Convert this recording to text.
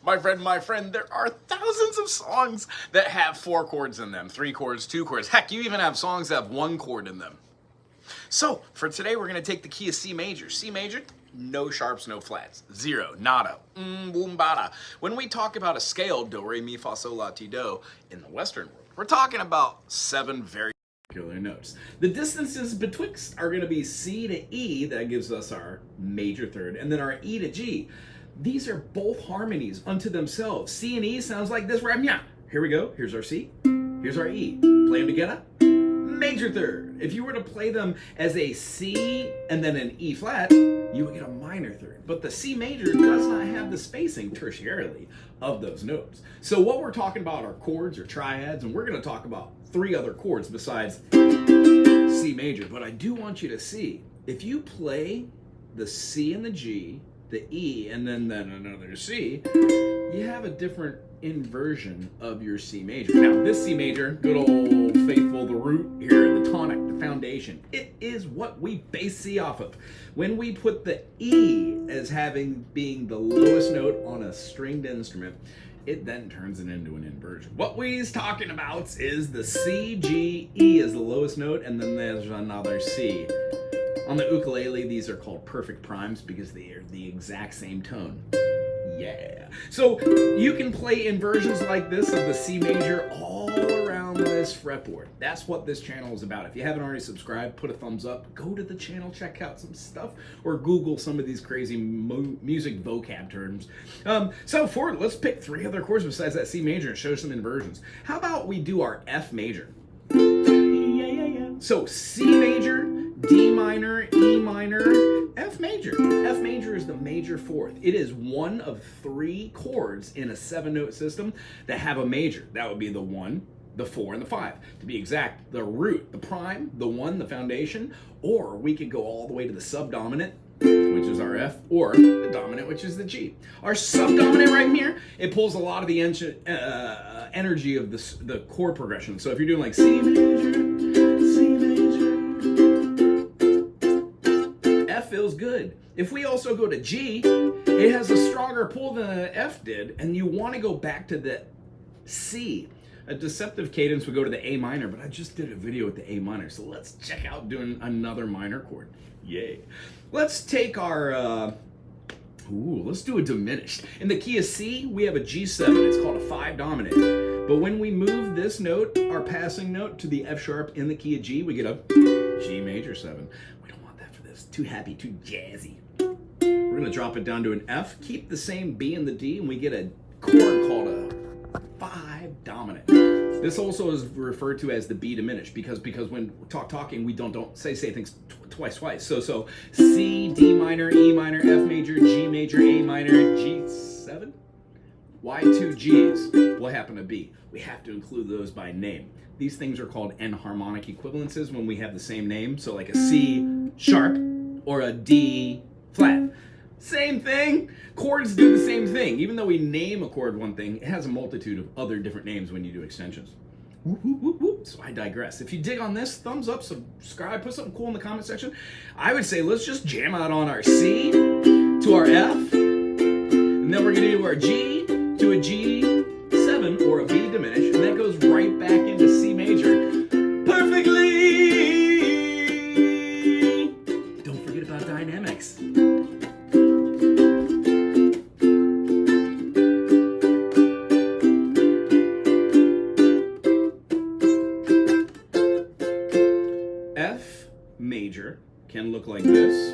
My friend, there are thousands of songs that have 4 chords in them, 3 chords, 2 chords. Heck, you even have songs that have 1 chord in them. So, for today, we're going to take the key of C major. C major, no sharps, no flats. 0, nada, boom, bada. When we talk about a scale, do, re, mi, fa, sol, la, ti, do, in the Western world, we're talking about 7 very particular notes. The distances betwixt are going to be C to E, that gives us our major third, and then our E to G. These are both harmonies unto themselves. C and E sounds like this. Here we go. Here's our C. Here's our E. Play them together. Major third. If you were to play them as a C and then an E flat, you would get a minor third. But the C major does not have the spacing tertiarily of those notes. So what we're talking about are chords or triads, and we're going to talk about 3 other chords besides C major. But I do want you to see, if you play the C and the G, the E, and then another C, you have a different inversion of your C major. Now, this C major, good old faithful, the root here, the tonic, the foundation, it is what we base C off of. When we put the E as being the lowest note on a stringed instrument, it then turns it into an inversion. What we's talking about is the C, G, E is the lowest note, and then there's another C. On the ukulele, these are called perfect primes because they are the exact same tone. Yeah. So you can play inversions like this of the C major all around this fretboard. That's what this channel is about. If you haven't already subscribed, put a thumbs up, go to the channel, check out some stuff, or Google some of these crazy music vocab terms. Let's pick 3 other chords besides that C major and show some inversions. How about we do our F major? So C major, D minor, E minor, F major. F major is the major 4th. It is one of 3 chords in a 7-note system that have a major. That would be the 1, the 4, and the 5. To be exact, the root, the prime, the 1, the foundation, or we could go all the way to the subdominant, which is our F, or the dominant, which is the G. Our subdominant right here, it pulls a lot of the energy of the chord progression. So if you're doing like C major, feels good. If we also go to G, it has a stronger pull than an F did, and you want to go back to the C. A deceptive cadence would go to the A minor, but I just did a video with the A minor, so let's check out doing another minor chord. Yay. Let's take our, let's do a diminished. In the key of C, we have a G7. It's called a 5 dominant. But when we move this note, our passing note, to the F sharp in the key of G, we get a G major 7. We don't want that for this. Too happy, too jazzy. We're going to drop it down to an F, keep the same B and the D, and we get a chord called a 5 dominant. This also is referred to as the B diminished because when we're talking, we don't say things twice. So C, D minor, E minor, F major, G major, A minor, G7. Why 2 Gs? What happened to B? We have to include those by name. These things are called enharmonic equivalences when we have the same name. So like a C sharp or a D flat. Same thing. Chords do the same thing. Even though we name a chord one thing, it has a multitude of other different names when you do extensions. So I digress. If you dig on this, thumbs up, subscribe, put something cool in the comment section. I would say let's just jam out on our C to our F, and then we're going to do our G to a G7 or a B diminished, and that goes right back into C major perfectly. Don't forget about dynamics. F major can look like this,